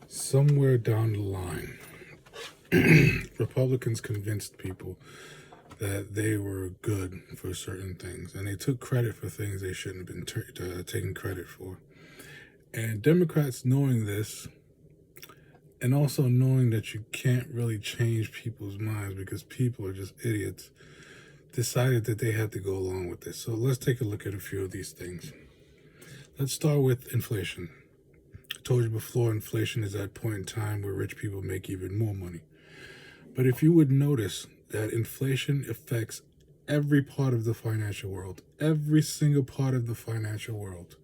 Somewhere down the line, Republicans convinced people that they were good for certain things, and they took credit for things they shouldn't have been taking credit for. And Democrats, knowing this, and also knowing that you can't really change people's minds because people are just idiots, decided that they had to go along with this. So let's take a look at a few of these things. Let's start with inflation. I told you before, inflation is that point in time where rich people make even more money. But if you would notice that inflation affects every part of the financial world, every single part of the financial world,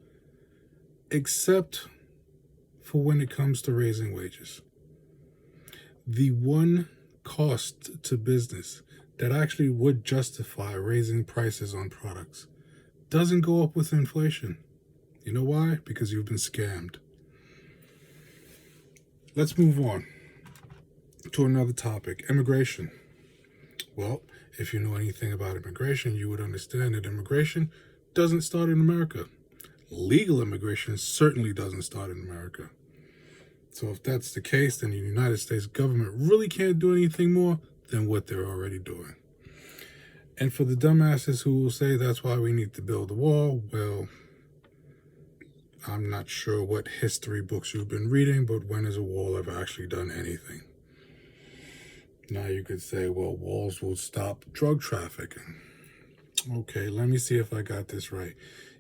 except for when it comes to raising wages. The one cost to business that actually would justify raising prices on products doesn't go up with inflation. You know why? Because you've been scammed. Let's move on to another topic, immigration. Well, if you know anything about immigration, you would understand that immigration doesn't start in America. Legal immigration certainly doesn't start in America. So if that's the case, then the United States government really can't do anything more than what they're already doing. And for the dumbasses who will say that's why we need to build a wall, well, I'm not sure what history books you've been reading, but when has a wall ever actually done anything? Now you could say, well, walls will stop drug trafficking. Okay, let me see if I got this right.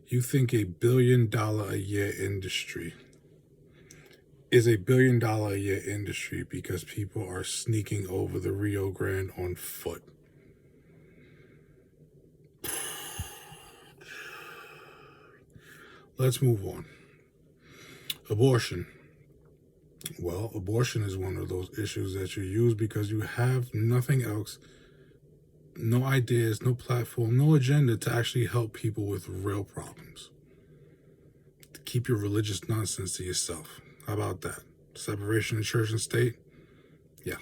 You think $1 billion a year industry is $1 billion a year industry because people are sneaking over the Rio Grande on foot? Let's move on. Abortion. Well, abortion is one of those issues that you use because you have nothing else, no ideas, no platform, no agenda to actually help people with real problems. To keep your religious nonsense to yourself. How about that? Separation of church and state? Yeah.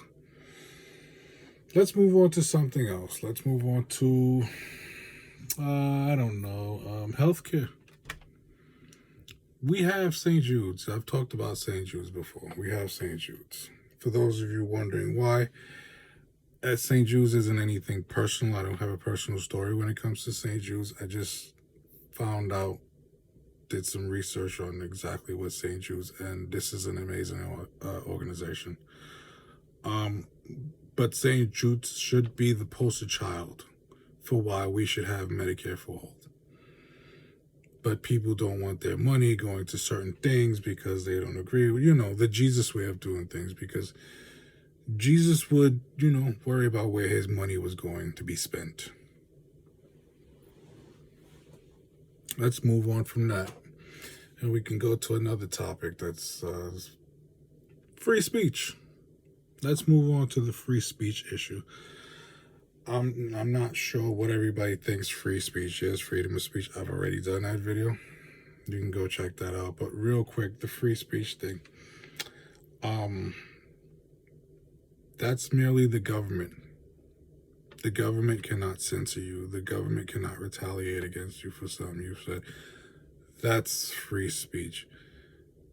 Let's move on to something else. Let's move on to, healthcare. We have St. Jude's. I've talked about St. Jude's before. We have St. Jude's. For those of you wondering why, at St. Jude's isn't anything personal. I don't have a personal story when it comes to St. Jude's. I just found out, did some research on exactly what St. Jude's, and this is an amazing organization. But St. Jude's should be the poster child for why we should have Medicare for all. But people don't want their money going to certain things because they don't agree with, the Jesus way of doing things, because Jesus would, worry about where his money was going to be spent. Let's move on from that. And we can go to another topic that's free speech. Let's move on to the free speech issue. I'm not sure what everybody thinks free speech is, freedom of speech. I've already done that video. You can go check that out. But real quick, the free speech thing. That's merely the government. The government cannot censor you. The government cannot retaliate against you for something you've said. That's free speech.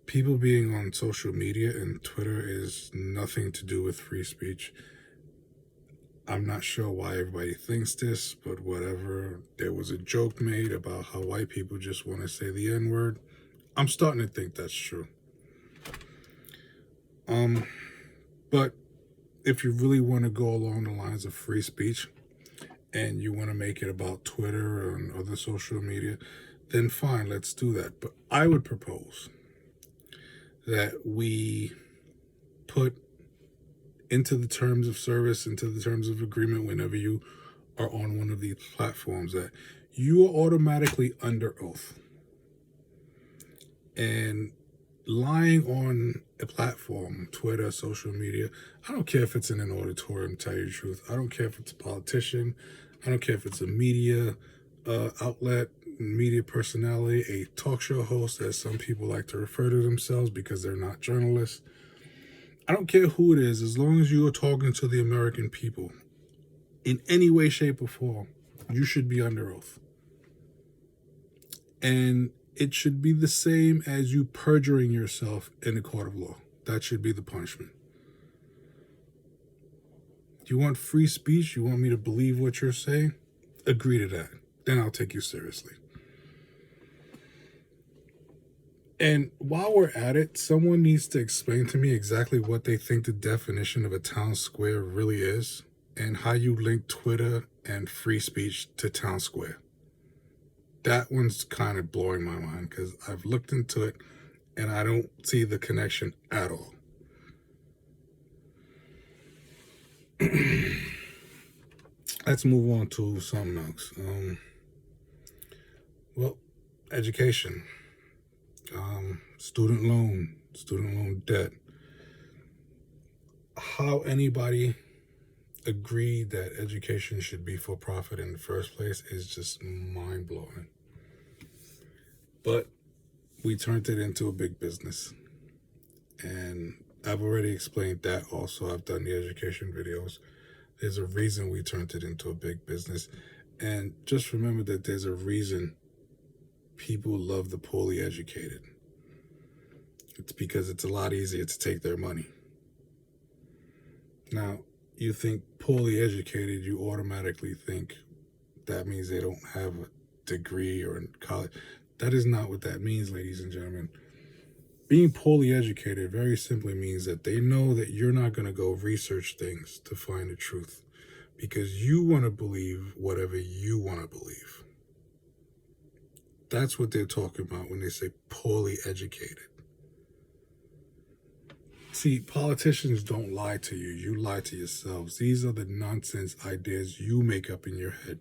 People being on social media and Twitter is nothing to do with free speech. I'm not sure why everybody thinks this, but whatever. There was a joke made about how white people just want to say the N-word. I'm starting to think that's true. But if you really want to go along the lines of free speech and you want to make it about Twitter and other social media, then fine, let's do that. But I would propose that we put into the terms of service, into the terms of agreement, whenever you are on one of these platforms, that you are automatically under oath. And lying on a platform, Twitter, social media, I don't care if it's in an auditorium, tell you the truth. I don't care if it's a politician. I don't care if it's a media outlet, media personality, a talk show host, as some people like to refer to themselves because they're not journalists. I don't care who it is, as long as you are talking to the American people in any way, shape, or form, you should be under oath. And it should be the same as you perjuring yourself in a court of law. That should be the punishment. You want free speech? You want me to believe what you're saying? Agree to that. Then I'll take you seriously. And while we're at it, someone needs to explain to me exactly what they think the definition of a town square really is and how you link Twitter and free speech to town square. That one's kind of blowing my mind because I've looked into it and I don't see the connection at all. Let's move on to something else. Well, education, student loan debt. How anybody agreed that education should be for profit in the first place is just mind blowing. But we turned it into a big business. And I've already explained that also. I've done the education videos. There's a reason we turned it into a big business. And just remember that there's a reason people love the poorly educated. It's because it's a lot easier to take their money. Now, you think poorly educated, you automatically think that means they don't have a degree or in college. That is not what that means, ladies and gentlemen. Being poorly educated very simply means that they know that you're not going to go research things to find the truth because you want to believe whatever you want to believe. That's what they're talking about when they say poorly educated. See, politicians don't lie to you. You lie to yourselves. These are the nonsense ideas you make up in your head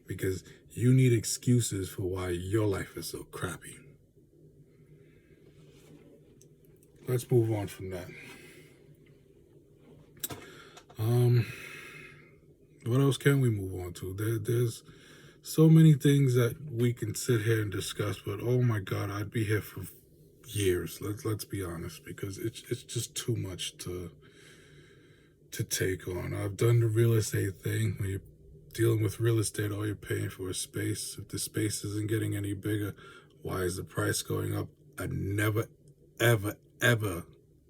because you need excuses for why your life is so crappy. Let's move on from that. What else can we move on to? There's so many things that we can sit here and discuss, but oh my God, I'd be here for years. Let's be honest, because it's just too much to take on. I've done the real estate thing. When you're dealing with real estate, all you're paying for is space. If the space isn't getting any bigger, why is the price going up? I never, ever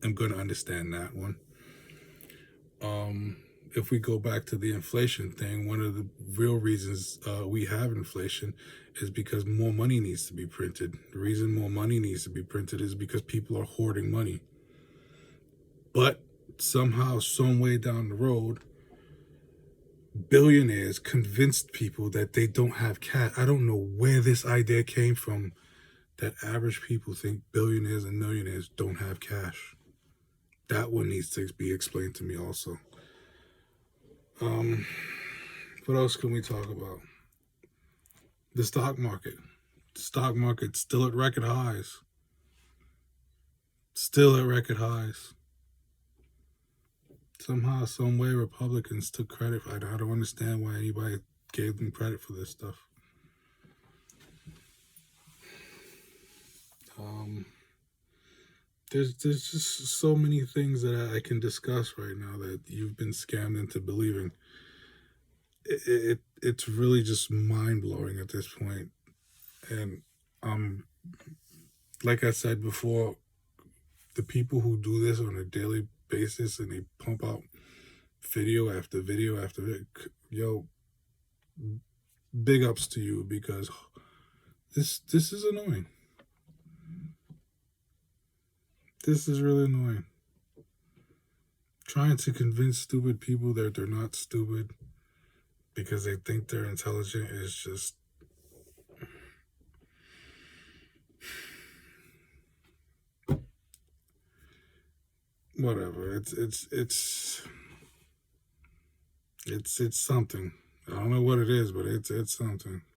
am going to understand that one. If we go back to the inflation thing, one of the real reasons we have inflation is because more money needs to be printed. The reason more money needs to be printed is because people are hoarding money. But somehow, some way down the road, billionaires convinced people that they don't have cash. I don't know where this idea came from that average people think billionaires and millionaires don't have cash. That one needs to be explained to me also. What else can we talk about? The stock market. The stock market's still at record highs. Still at record highs. Somehow, some way, Republicans took credit. I don't understand why anybody gave them credit for this stuff. There's just so many things that I can discuss right now that you've been scammed into believing. It's really just mind-blowing at this point. And like I said before, the people who do this on a daily basis and they pump out video after video after video, yo, big ups to you because this is annoying. This is really annoying. Trying to convince stupid people that they're not stupid because they think they're intelligent is just... whatever. It's something. I don't know what it is, but it's something.